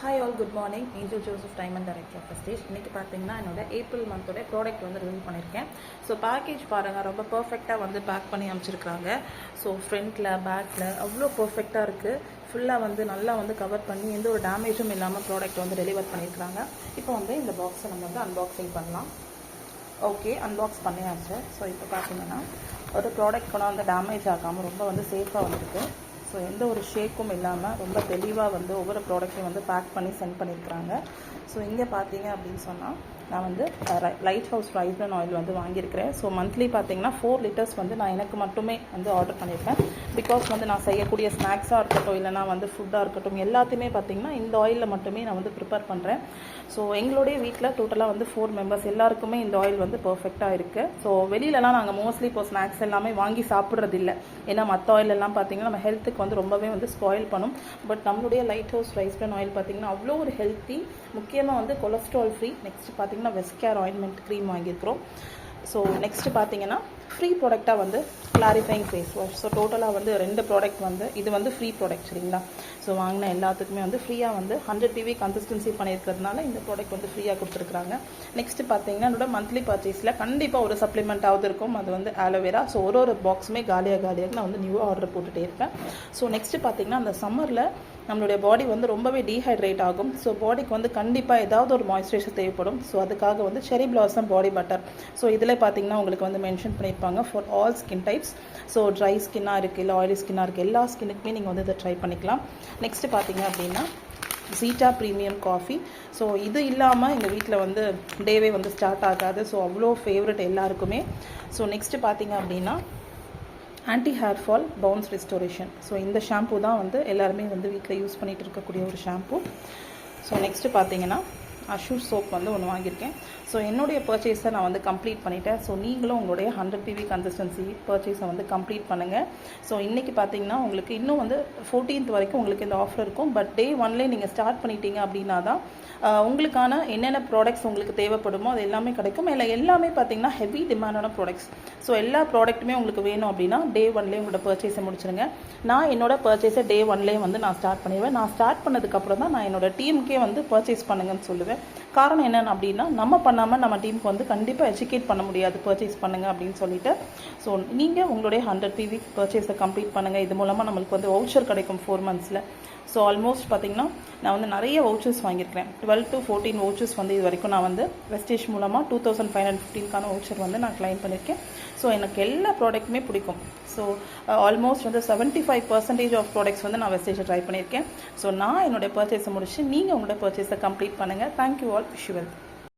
Hi all, good morning. Angel Joseph diamond director of stage. இன்றைக்கி பார்த்தீங்கன்னா என்னோட April மந்தோட ப்ராடக்ட் வந்து ரிவீல் பண்ணியிருக்கேன். ஸோ பேக்கேஜ் பாருங்கள், ரொம்ப பர்ஃபெக்டாக வந்து பேக் பண்ணி அமைச்சிருக்காங்க. ஸோ ஃப்ரண்ட்டில் பேக்கில் அவ்வளோ பர்ஃபெக்டாக இருக்குது. ஃபுல்லாக வந்து நல்லா வந்து கவர் பண்ணி எந்த ஒரு டேமேஜும் இல்லாமல் ப்ராடக்ட் வந்து டெலிவர் பண்ணியிருக்காங்க. இப்போ வந்து இந்த பாக்ஸை நம்ம வந்து அன்பாக்சிங் பண்ணலாம். ஓகே, அன்பாக்ஸ் பண்ணியாச்சு. ஸோ இப்போ பார்த்தீங்கன்னா ஒரு ப்ராடக்ட் கூட வந்து டேமேஜ் ஆகாமல் ரொம்ப வந்து சேஃபாக வந்துருக்கு. ஸோ எந்த ஒரு ஷேக்கும் இல்லாமல் ரொம்ப தெளிவாக வந்து ஒவ்வொரு ப்ராடக்ட்டையும் வந்து பேக் பண்ணி சென்ட் பண்ணியிருக்கிறாங்க. ஸோ இங்கே பார்த்தீங்க அப்படின்னு சொன்னால் நான் வந்து லைட் ஹவுஸ் ரைஸ்டன் ஆயில் வந்து வாங்கியிருக்கிறேன். ஸோ மந்த்லி பார்த்தீங்கன்னா 4 லிட்டர்ஸ் வந்து நான் எனக்கு மட்டுமே வந்து ஆர்டர் பண்ணியிருக்கேன். பிகாஸ் வந்து நான் செய்யக்கூடிய ஸ்நாக்ஸாக இருக்கட்டும், இல்லைனா வந்து ஃபுட்டாக இருக்கட்டும், எல்லாத்தையுமே பார்த்தீங்கன்னா இந்த ஆயிலில் மட்டுமே நான் வந்து ப்ரிப்பேர் பண்ணுறேன். ஸோ எங்களுடைய வீட்டில் டோட்டலாக வந்து 4 மெம்பர்ஸ் எல்லாருக்குமே இந்த ஆயில் வந்து பர்ஃபெக்டாக இருக்குது. ஸோ வெளியிலலாம் நாங்கள் மோஸ்ட்லி இப்போ ஸ்நாக்ஸ் எல்லாமே வாங்கி சாப்பிட்றது இல்லை. ஏன்னா மற்ற ஆயில் எல்லாம் பார்த்தீங்கன்னா நம்ம ஹெல்த்துக்கு வந்து ரொம்பவே வந்து ஸ்பாயில் பண்ணும். பட் நம்மளுடைய லைட் ஹவுஸ் ரைஸ்டன் ஆயில் பார்த்தீங்கன்னா அவ்வளோ ஒரு ஹெல்த்தி, முக்கியமாக வந்து கொலஸ்ட்ரால் ஃப்ரீ. நெக்ஸ்ட் பார்த்தீங்கன்னா வெஸ்கேர் ஆயின்மெண்ட் க்ரீம் வாங்கியிருக்கிறோம். ஸோ நெக்ஸ்ட்டு பார்த்தீங்கன்னா ஃப்ரீ ப்ராடக்டாக வந்து கிளாரிஃபைங் ஃபேஸ் வாஷ். ஸோ டோட்டலாக வந்து 2 ப்ராடக்ட் வந்து இது வந்து ஃப்ரீ ப்ராடக்ட், சரிங்களா? ஸோ வாங்கின எல்லாத்துக்குமே வந்து ஃப்ரீயாக வந்து 100 PV கன்சிஸ்டன்சி பண்ணியிருக்கிறதுனால இந்த ப்ராடக்ட் வந்து ஃப்ரீயாக கொடுத்துருக்குறாங்க. நெக்ஸ்ட்டு பார்த்தீங்கன்னா என்னோட மந்த்லி பர்ச்சேஸில் கண்டிப்பாக ஒரு சப்ளிமெண்ட்டாவது இருக்கும். அது வந்து ஆலோவேரா. ஸோ ஒரு பாக்ஸுமே காலியாக நான் வந்து நியூவாக ஆர்டர் போட்டுகிட்டே இருப்பேன். ஸோ நெக்ஸ்ட்டு பார்த்தீங்கன்னா அந்த சம்மரில் நம்மளுடைய பாடி வந்து ரொம்பவே டீஹைட்ரேட் ஆகும். ஸோ பாடிக்கு வந்து கண்டிப்பாக ஏதாவது ஒரு மாய்ஸ்சரைசர் தேவைப்படும். ஸோ அதுக்காக வந்து செரி பிளாசம் பாடி பட்டர். ஸோ இதில் பார்த்தீங்கன்னா உங்களுக்கு வந்து மென்ஷன் பண்ணியிருப்பாங்க for all skin types. So dry ஸ்கின்னாக இருக்குது, இல்லை ஆயிலி ஸ்கின்னாக இருக்குது, எல்லா ஸ்கின்னுக்குமே நீங்கள் வந்து இதை ட்ரை பண்ணிக்கலாம். நெக்ஸ்ட்டு பார்த்தீங்க அப்படின்னா ஜீட்டா ப்ரீமியம் காஃபி. ஸோ இது இல்லாமல் எங்கள் வீட்டில் வந்து டேவே வந்து ஸ்டார்ட் ஆகாது. ஸோ அவ்வளோ ஃபேவரட் எல்லாருக்குமே. ஸோ நெக்ஸ்ட்டு பார்த்தீங்க அப்படின்னா anti hair fall bounce restoration. So இந்த ஷாம்பூ தான் வந்து எல்லாருமே வந்து வீட்டில் யூஸ் பண்ணிகிட்டு இருக்கக்கூடிய ஒரு ஷாம்பூ. ஸோ நெக்ஸ்ட்டு பார்த்தீங்கன்னா அஷூர் சோப் வந்து ஒன்று வாங்கியிருக்கேன். ஸோ என்னுடைய பர்ச்சேஸை நான் வந்து கம்ப்ளீட் பண்ணிட்டேன். ஸோ நீங்களும் உங்களுடைய 100 PV கன்சிஸ்டன்சி பர்ச்சேஸை வந்து கம்ப்ளீட் பண்ணுங்கள். ஸோ இன்றைக்கி பார்த்தீங்கன்னா உங்களுக்கு இன்னும் வந்து 14th வரைக்கும் உங்களுக்கு இந்த ஆஃபர் இருக்கும். பட் டே 1லேயே நீங்கள் ஸ்டார்ட் பண்ணிட்டீங்க அப்படின்னா தான் உங்களுக்கான என்னென்ன ப்ராடக்ட்ஸ் உங்களுக்கு தேவைப்படுமோ அது எல்லாமே கிடைக்கும். இல்லை எல்லாமே பார்த்தீங்கன்னா ஹெவி டிமாண்டான ப்ராடக்ட்ஸ். ஸோ எல்லா ப்ராடக்ட்டுமே உங்களுக்கு வேணும் அப்படின்னா டே 1லேயே உங்களோட பர்ச்சேஸை முடிச்சிருங்க. நான் என்னோட பர்ச்சேஸை டே 1லேயே வந்து நான் ஸ்டார்ட் பண்ணிடுவேன். நான் ஸ்டார்ட் பண்ணதுக்கப்புறம் தான் நான் என்னோட டீமுக்கே வந்து பர்ச்சேஸ் பண்ணுங்கன்னு சொல்லுவேன். காரணம் என்னென்னு அப்படின்னா நம்ம பண்ணாமல் நம்ம டீமுக்கு வந்து கண்டிப்பாக எஜுகேட் பண்ண முடியாது, பர்ச்சேஸ் பண்ணுங்கள் அப்படின்னு சொல்லிட்டு. ஸோ நீங்கள் உங்களுடைய 100 PV பர்ச்சேஸை கம்ப்ளீட் பண்ணுங்கள். இது மூலமாக நம்மளுக்கு வந்து வவுச்சர் கிடைக்கும் 4 monthஸில். ஸோ ஆல்மோஸ்ட் பார்த்தீங்கன்னா நான் வந்து நிறைய வவுச்சர்ஸ் வாங்கியிருக்கிறேன். 12 to 14 வவுச்சர்ஸ் வந்து இது வரைக்கும் நான் வந்து வெஸ்டேஜ் மூலமாக 2515 வவுச்சர் வந்து நான் கிளைம் பண்ணியிருக்கேன். ஸோ எனக்கு எல்லா ப்ராடக்ட்டுமே பிடிக்கும். ஸோ ஆல்மோஸ்ட் வந்து 75% ஆஃப் ப்ராடக்ட்ஸ் வந்து நான் வெஸ்டேஜை ட்ரை பண்ணியிருக்கேன். ஸோ நான் என்னோடய பர்ச்சேஸை முடிச்சு நீங்கள் உங்களோட பர்ச்சேஸை கம்ப்ளீட் பண்ணுங்கள். Thank you all. Wish you well.